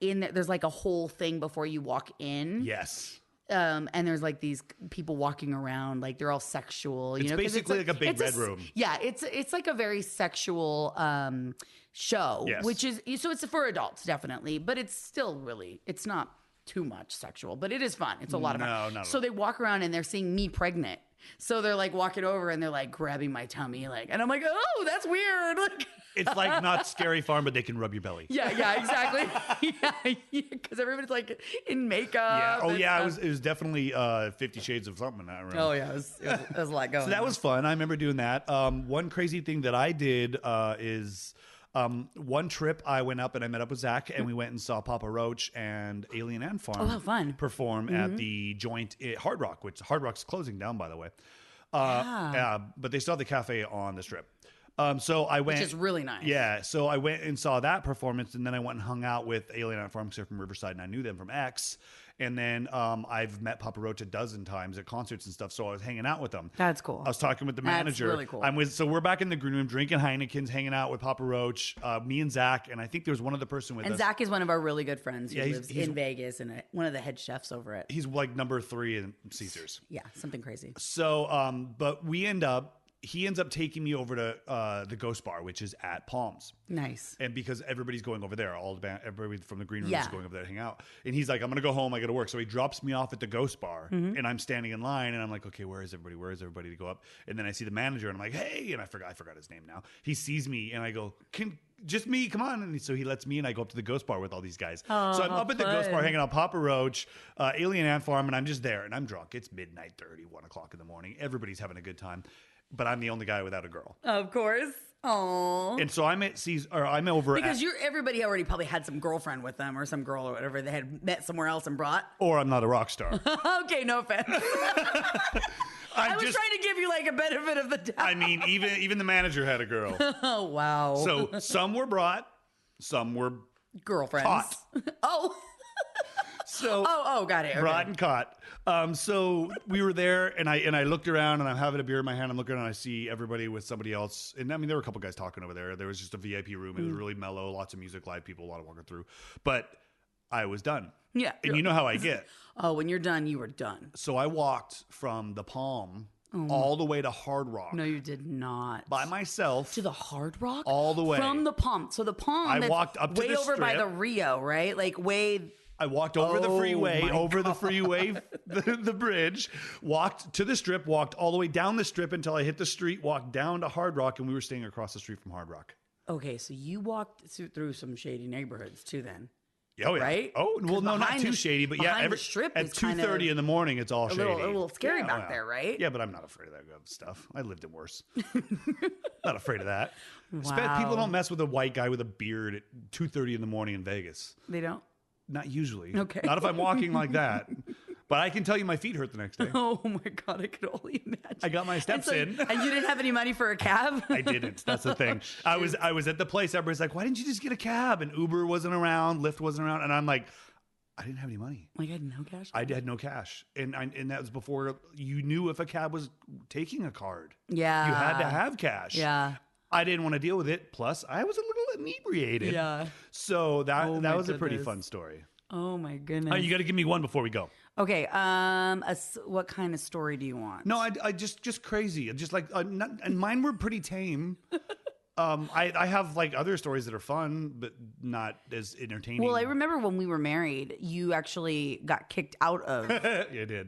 there's like a whole thing before you walk in. Yes. And there's like these people walking around, like they're all sexual. It's basically like a big red room. Yeah, it's like a very sexual show, which is so it's for adults definitely, but it's still really it's not too much sexual, but it is fun. It's a lot of fun. No. So they walk around and they're seeing me pregnant. So they're like walking over and they're like grabbing my tummy, like, and I'm like, oh, that's weird. Like, it's like not Scary Farm, but they can rub your belly. Yeah, exactly. Because everybody's like in makeup. Yeah. Oh, yeah. It was definitely 50 Shades of something in that room. Oh, yeah. It was a lot going on. So that was fun. I remember doing that. One crazy thing that I did is one trip I went up and I met up with Zach and we went and saw Papa Roach and Alien Ant Farm. Oh, how fun. Perform at the joint at Hard Rock, which Hard Rock's closing down, by the way. But they still have the cafe on the strip. So I went, which is really nice. Yeah. So I went and saw that performance, and then I went and hung out with Alien Ant Farm because they're from Riverside, and I knew them from X. And then I've met Papa Roach a dozen times at concerts and stuff. So I was hanging out with them. That's cool. I was talking with the manager. That's really cool. So we're back in the green room drinking Heineken's, hanging out with Papa Roach, me and Zach, and I think there was one other person with us. And Zach is one of our really good friends who lives he's in Vegas and one of the head chefs over at. He's like number 3 in Caesars. Yeah, something crazy. So, but he ends up taking me over to the Ghost Bar, which is at Palms. Nice. And because everybody's going over there, everybody from the green room is going over there to hang out. And he's like, I'm going to go home. I got to work. So he drops me off at the Ghost Bar and I'm standing in line and I'm like, okay, where is everybody? Where is everybody to go up? And then I see the manager and I'm like, hey, and I forgot his name now. He sees me and I go, just me, come on. And so he lets me and I go up to the Ghost Bar with all these guys. Oh, so I'm up at the Ghost Bar hanging out Papa Roach, Alien Ant Farm, and I'm just there and I'm drunk. It's midnight 30, 1 o'clock in the morning. Everybody's having a good time. But I'm the only guy without a girl. Of course. Aww. And so I'm over because everybody already probably had some girlfriend with them or some girl or whatever they had met somewhere else and brought. Or I'm not a rock star. Okay, no offense. I was trying to give you like a benefit of the doubt. I mean, even the manager had a girl. Oh, wow. So some were brought, some were girlfriends. Caught. Oh. So got it. Okay. Brought and caught. So we were there, and I looked around, and I'm having a beer in my hand. I'm looking, and I see everybody with somebody else. And I mean, there were a couple guys talking over there. There was just a VIP room. It was really mellow, lots of music, live people, a lot of walking through. But I was done. Yeah. And you know how I get. Oh, when you're done, you were done. So I walked from the Palm all the way to Hard Rock. No, you did not. By myself. To the Hard Rock? All the way. From the Palm. So the Palm. I walked up to way the over strip. by the Rio, right? Like way. I walked over the freeway, the bridge, walked to the strip, walked all the way down the strip until I hit the street, walked down to Hard Rock, and we were staying across the street from Hard Rock. Okay, so you walked through some shady neighborhoods too then. Oh, yeah. Right? Oh, well, no, not too shady, but yeah. The strip at 2:30 in the morning, it's all shady. A little scary back there, right? Yeah, but I'm not afraid of that stuff. I lived it worse. Not afraid of that. Wow. People don't mess with a white guy with a beard at 2:30 in the morning in Vegas. They don't? Not usually. Okay. Not if I'm walking like that. But I can tell you my feet hurt the next day. Oh my God, I could only imagine. I got my steps in. And you didn't have any money for a cab? I didn't. That's the thing. I was at the place. Everybody's like, why didn't you just get a cab? And Uber wasn't around. Lyft wasn't around. And I'm like, I didn't have any money. Like, I had no cash? I had no cash. And that was before you knew if a cab was taking a card. Yeah. You had to have cash. Yeah. I didn't want to deal with it. Plus, I was a little inebriated. Yeah. So that was a pretty fun story. Oh my goodness. You got to give me one before we go. Okay. What kind of story do you want? No, I just crazy. Just like, and mine were pretty tame. I have like other stories that are fun, but not as entertaining. Well, I remember when we were married, you actually got kicked out of. You did.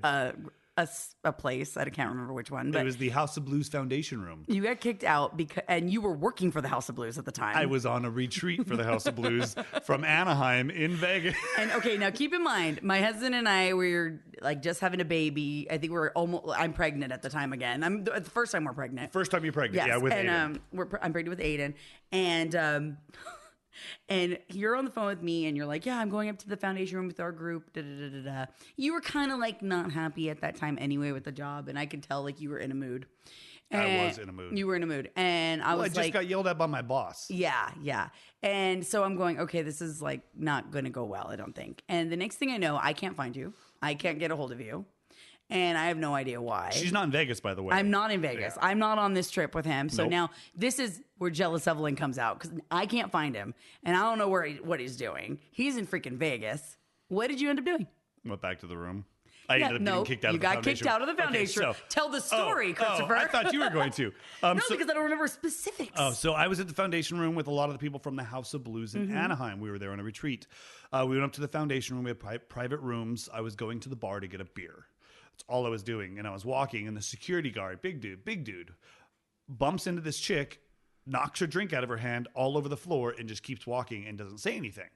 A place. I can't remember which one. But it was the House of Blues Foundation room. You got kicked out and you were working for the House of Blues at the time. I was on a retreat for the House of Blues from Anaheim in Vegas. And okay, now keep in mind, my husband and I were like just having a baby. I think I'm pregnant at the time again. The first time we're pregnant. First time you're pregnant, yes. Yeah, with Aiden. I'm pregnant with Aiden. And you're on the phone with me and you're like, yeah, I'm going up to the foundation room with our group. Da, da, da, da, da. You were kind of like not happy at that time anyway with the job. And I could tell like you were in a mood. I was in a mood. You were in a mood. And I was I just got yelled at by my boss. Yeah. And so I'm going, okay, this is like not going to go well, I don't think. And the next thing I know, I can't find you. I can't get a hold of you. And I have no idea why. She's not in Vegas, by the way. I'm not in Vegas. Yeah. I'm not on this trip with him. So Nope. now this is where Jealous Evelyn comes out because I can't find him. And I don't know what he's doing. He's in freaking Vegas. What did you end up doing? Went back to the room. I ended up getting kicked out of the got foundation. kicked out of the foundation. Okay, so, Tell the story, Christopher. I thought you were going to. No, because I don't remember specifics. Oh, so I was at the foundation room with a lot of the people from the House of Blues in Anaheim. We were there on a retreat. We went up to the foundation room. We had private rooms. I was going to the bar to get a beer. That's all I was doing. And I was walking, and the security guard, big dude, bumps into this chick, knocks her drink out of her hand all over the floor, and just keeps walking and doesn't say anything.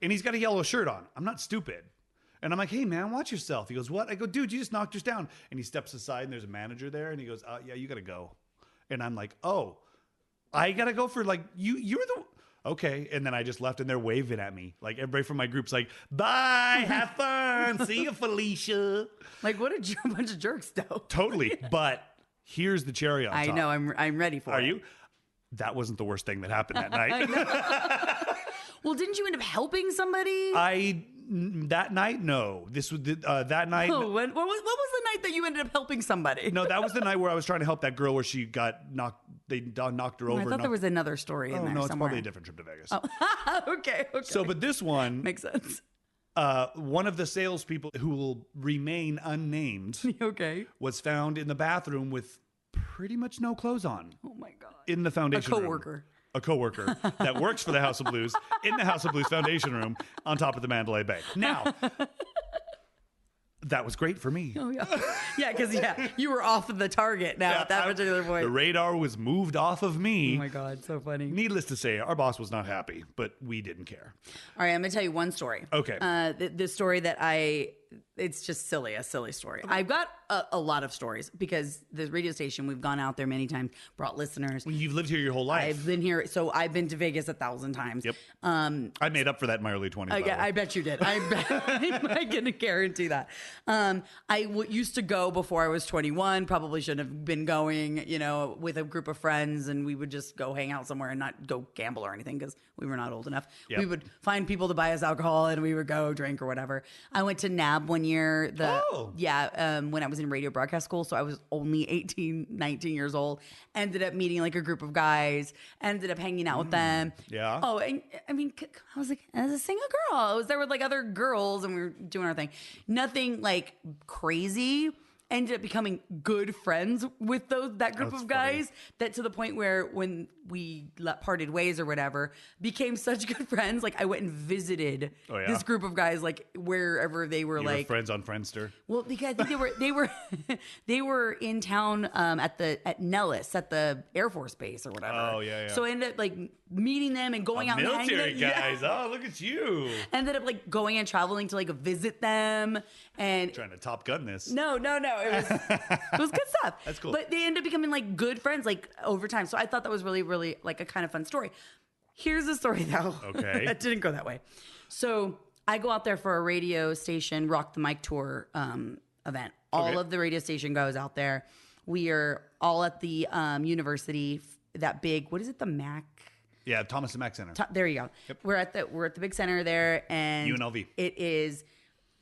And he's got a yellow shirt on. I'm not stupid. And I'm like, hey, man, watch yourself. He goes, what? I go, dude, you just knocked us down. And he steps aside, and there's a manager there. And he goes, yeah, you got to go. And I'm like, oh, I got to go for like, you're the... Okay. And then I just left, and they're waving at me. Like, everybody from my group's like, bye, have fun. See you, Felicia. Like, what a bunch of jerks, though. Totally. But here's the cherry on top. I know. I'm ready for it. Are you? That wasn't the worst thing that happened that night. Well, didn't you end up helping somebody? That night, no. This was that night. Oh, what was the night that you ended up helping somebody? No, that was the night where I was trying to help that girl where she got knocked. They knocked her over. I thought there was another story in there no, it's somewhere. probably a different trip to Vegas. Oh. Okay. So, but this one makes sense. One of the salespeople who will remain unnamed, was found in the bathroom with pretty much no clothes on. Oh my God! In the foundation room. A coworker that works for the House of Blues in the House of Blues foundation room on top of the Mandalay Bay. Now, that was great for me. Oh yeah, because you were off of the target now at that particular point. The radar was moved off of me. Oh my God, so funny. Needless to say, our boss was not happy, but we didn't care. All right, I'm gonna tell you one story. Okay, the story that it's just a silly story. Okay. I've got a lot of stories because the radio station, we've gone out there many times, brought listeners. Well, you've lived here your whole life. I've been here, so I've been to Vegas 1,000 times. Yep. I made up for that in my early 20s. I bet you did. I can guarantee that. I used to go before I was 21. Probably shouldn't have been going, with a group of friends, and we would just go hang out somewhere and not go gamble or anything because we were not old enough. Yep. We would find people to buy us alcohol, and we would go drink or whatever. I went to NAB one year. When I was in radio broadcast school, so I was only 18, 19 years old. Ended up meeting like a group of guys. Ended up hanging out with them. Yeah. Oh, and I mean, I was like, as a single girl, I was there with like other girls, and we were doing our thing. Nothing like crazy. Ended up becoming good friends with that group of guys. That to the point where when we parted ways or whatever, became such good friends. Like I went and visited this group of guys, like wherever they were. You were friends on Friendster. Well, because I think they were in town at Nellis at the Air Force Base or whatever. Oh yeah. So I ended up like meeting them and going out military and hanging guys. Yeah. Oh, look at you. Ended up like going and traveling to like visit them and trying to Top Gun this. No. It was good stuff. That's cool. But they ended up becoming like good friends like over time. So I thought that was really, really like a kind of fun story. Here's the story though. Okay. That didn't go that way. So I go out there for a radio station Rock the Mic tour event. All of the radio station goes out there. We are all at the university, that big, what is it, the MAC? Yeah, Thomas and Mack Center. There you go. Yep. We're at the big center there, and UNLV. It is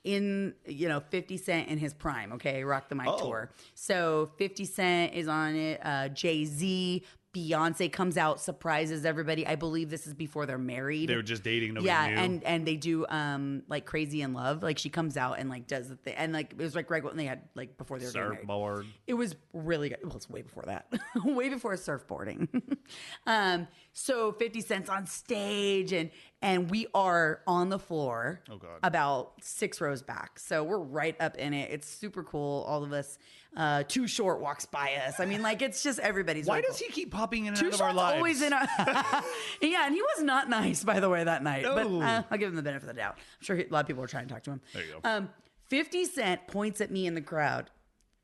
in 50 Cent in his prime. Okay, Rock the Mic tour. So 50 Cent is on it. Jay-Z, Beyonce comes out, surprises everybody. I believe this is before they're married. They were just dating. Nobody knew. and they do like Crazy in Love. Like she comes out and like does the thing, and like it was like right when they had like before they were getting married. Surfboard. It was really good. Well, it's way before that. Way before surfboarding. So 50 Cent's on stage and we are on the floor about 6 rows back. So we're right up in it. It's super cool. All of us. Too Short walks by us. I mean, like it's just everybody's. Why does he keep popping in and Too out of our lives? Always in our. Yeah, and he was not nice, by the way, that night. No. But I'll give him the benefit of the doubt. I'm sure a lot of people were trying to talk to him. There you go. 50 Cent points at me in the crowd,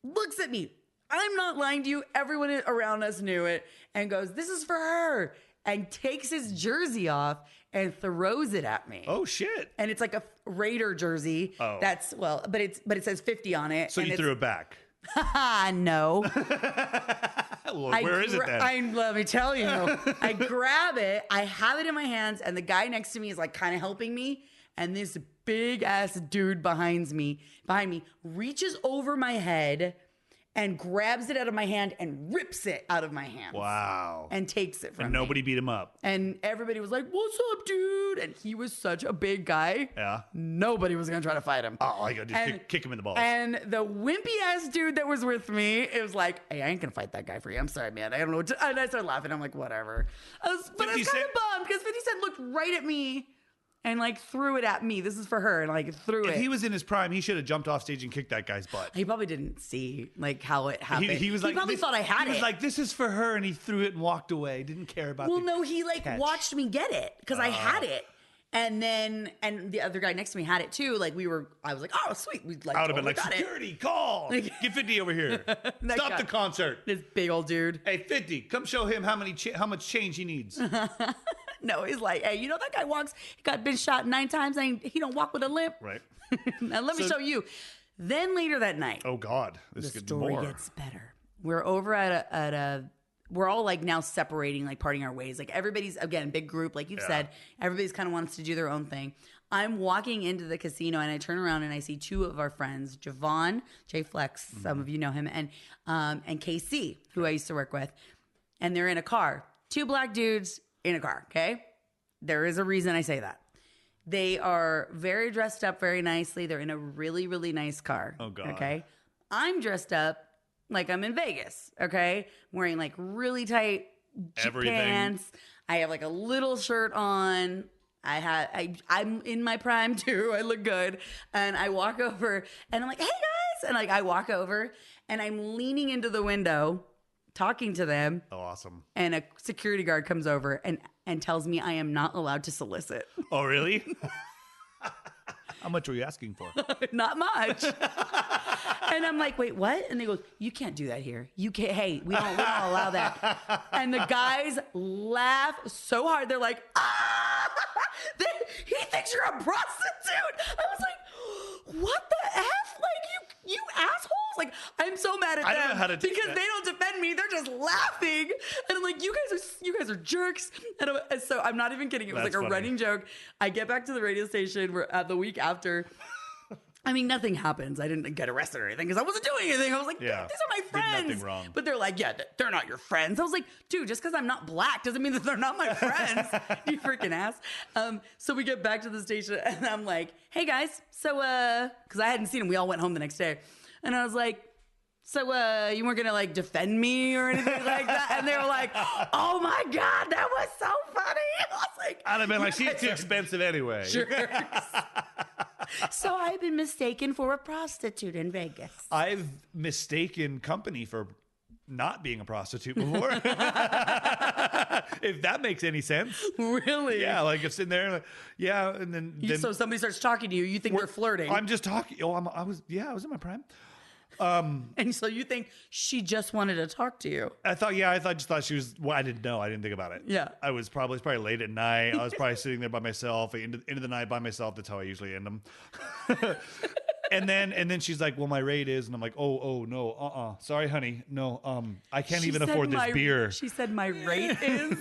looks at me. I'm not lying to you. Everyone around us knew it, and goes, "This is for her," and takes his jersey off and throws it at me. Oh shit! And it's like a Raider jersey. Oh. But it says 50 on it. So you threw it back. No. Well, where is it then? Let me tell you. I grab it. I have it in my hands, and the guy next to me is like kind of helping me. And this big ass dude behind me reaches over my head and grabs it out of my hand and rips it out of my hand. Wow. And takes it from me. And nobody beat him up. And everybody was like, "What's up, dude?" And he was such a big guy. Yeah. Nobody was going to try to fight him. Oh, I got to kick him in the balls. And the wimpy ass dude that was with me, it was like, "Hey, I ain't going to fight that guy for you. I'm sorry, man. I don't know what to." And I started laughing. I'm like, whatever. But I was kind of bummed because 50 Cent looked right at me and like threw it at me. This is for her. And like threw it. If he was in his prime, he should have jumped off stage and kicked that guy's butt. He probably didn't see like how it happened. He was like, probably thought I had it. He was like, "This is for her," and he threw it and walked away. Didn't care about. Well, no, he like catch. watched me get it because I had it. And the other guy next to me had it too. Like I was like, "Oh, sweet." We like I would have been like, got "Security, call! Get 50 over here. Stop the concert." This big old dude. Hey, 50, come show him how much change he needs. No, he's like, "Hey, you know that guy been shot 9 times and he don't walk with a limp." Right. Now let me show you. Then later that night. Oh God, the story gets better. We're over at we're all like now separating, like parting our ways. Like everybody's, again, big group, like you've said, everybody's kind of wants to do their own thing. I'm walking into the casino and I turn around and I see 2 of our friends, Javon, Jay Flex, some of you know him, and KC, who I used to work with. And they're in a car. 2 black dudes in a car, okay? There is a reason I say that. They are very dressed up very nicely. They're in a really, really nice car. Oh, God. Okay? I'm dressed up like I'm in Vegas, okay? Wearing like really tight pants. I have like a little shirt on. I'm in my prime too. I look good. And I walk over and I'm like, "Hey guys." And like I walk over and I'm leaning into the window talking to them. Oh, awesome. And a security guard comes over and tells me I am not allowed to solicit. Oh, really? How much were you asking for? Not much. And I'm like, "Wait, what?" And they go, "You can't do that here. You can't. Hey, we don't allow that." And the guys laugh so hard. They're like, "Ah, he thinks you're a prostitute." I was like, "What the F? Like, you assholes." Like, I'm so mad at them. I don't know how to take because that. they don't defend me. They're just laughing. And I'm like, you guys are jerks. And so I'm not even kidding. It was That's like a funny. running joke. I get back to the radio station the week after. I mean, nothing happens. I didn't get arrested or anything because I wasn't doing anything. I was like, "These are my friends." Did nothing wrong. But they're like, "Yeah, they're not your friends." I was like, "Dude, just because I'm not black doesn't mean that they're not my friends." You freaking ass. So we get back to the station and I'm like, "Hey guys, so because I hadn't seen them, we all went home the next day, and I was like, "So you weren't gonna like defend me or anything like that?" And they were like, "Oh my God, that was so funny." I was like, I'd have been like, "She's too expensive anyway." Jerks. So I've been mistaken for a prostitute in Vegas. I've mistaken company for not being a prostitute before. If that makes any sense. Really? Yeah, like it's in there. Like, yeah, and then So somebody starts talking to you, you think they're flirting. I'm just talking. Oh, I was in my prime. And so you think she just wanted to talk to you. I just thought she was. Well, I didn't know. I didn't think about it. Yeah. I was probably late at night. I was probably sitting there by myself, into the night by myself. That's how I usually end them. And then she's like, "Well, my rate is," and I'm like, "Oh no, sorry, honey, no, I can't even afford this beer." She said my rate is.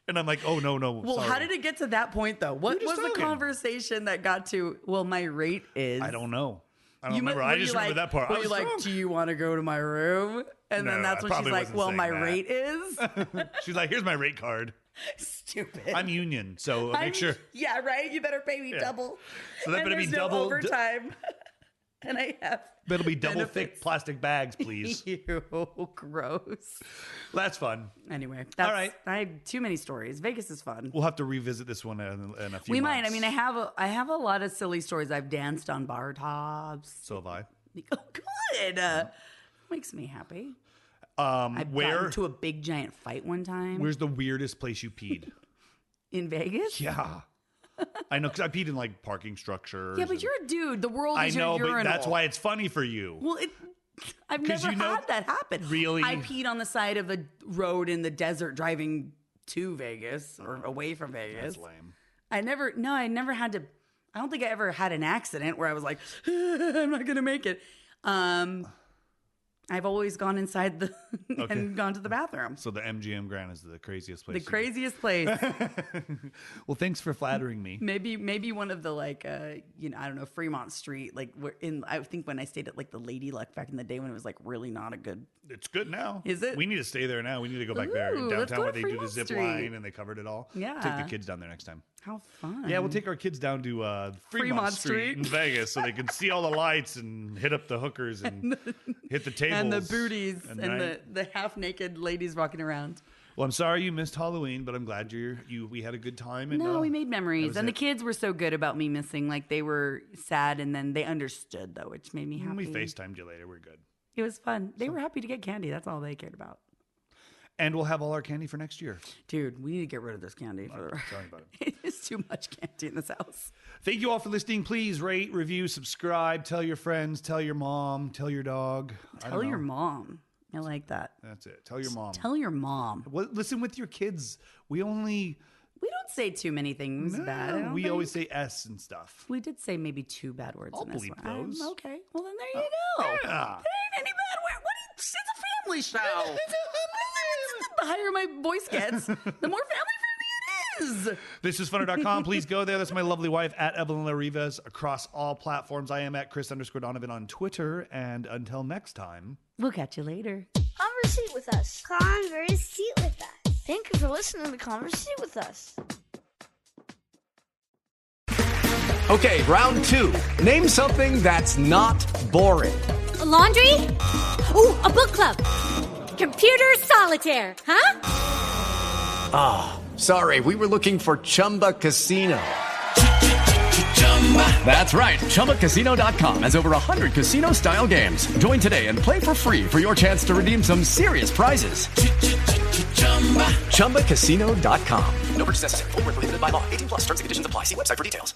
And I'm like, "Oh no, Well, sorry." how did it get to that point though? What was the conversation that got to? Well, my rate is. I don't know. I don't remember. I just remember that part. Were you like, "Do you want to go to my room?" And then that's when she's like, "Well, my rate is." She's like, "Here's my rate card." Stupid. I'm union, so make sure. Yeah, right. You better pay me double. So that better be no double overtime. And I have. Better be double thick plastic bags, please. Ew, gross. That's fun. Anyway, all right. I have too many stories. Vegas is fun. We'll have to revisit this one in a few. We months. might. I mean, I have a lot of silly stories. I've danced on bar tops. So have I. Oh, good. Makes me happy. I've where gotten into a big giant fight one time. Where's the weirdest place you peed? In Vegas? Yeah. I know, because I peed in like parking structures. Yeah, but you're a dude. The world is your your urinal. But that's why it's funny for you. Well, I've never had that happen. Really? I peed on the side of a road in the desert driving to Vegas or away from Vegas. That's lame. I never had to. I don't think I ever had an accident where I was like, I'm not going to make it. I've always gone inside and gone to the bathroom. So the MGM Grand is the craziest place. The craziest place. Well, thanks for flattering me. Maybe one of the I don't know, Fremont Street. I think when I stayed at the Lady Luck back in the day when it was really not a good. It's good now. Is it? We need to stay there now. We need to go back there downtown where they do the zip line and they covered it all. Yeah. Take the kids down there next time. How fun. Yeah, we'll take our kids down to Fremont Street in Vegas so they can see all the lights and hit up the hookers and hit the tables. And the booties and the half-naked ladies walking around. Well, I'm sorry you missed Halloween, but I'm glad we had a good time. And, we made memories. And the kids were so good about me missing. They were sad and then they understood, though, which made me happy. We FaceTimed you later. We're good. It was fun. They were happy to get candy. That's all they cared about. And we'll have all our candy for next year. Dude, we need to get rid of this candy. Tell me about it. It's too much candy in this house. Thank you all for listening. Please rate, review, subscribe, tell your friends, tell your mom, tell your dog. Tell your mom. I like that. That's it. Tell your mom. Tell your mom. Well, listen with your kids. We don't say too many things bad. We always say S and stuff. We did say maybe 2 bad words in this bleep one. those. Okay. Well, then there you go. Yeah. There ain't any bad word. It's a family show. The higher my voice gets, the more family-friendly it is. This is funner.com. Please go there. That's my lovely wife at Evelyn Rivas across all platforms. I am at Chris_Donovan on Twitter. And until next time, we'll catch you later. Conversate with us. Conversate with us. Thank you for listening to Conversate with Us. Okay, round 2. Name something that's not boring. A laundry? Ooh, a book club. Computer solitaire, huh? Ah, sorry, we were looking for Chumba Casino. That's right, ChumbaCasino.com has over 100 casino-style games. Join today and play for free for your chance to redeem some serious prizes. ChumbaCasino.com. No purchase necessary. Void where prohibited by law. 18+ terms and conditions apply. See website for details.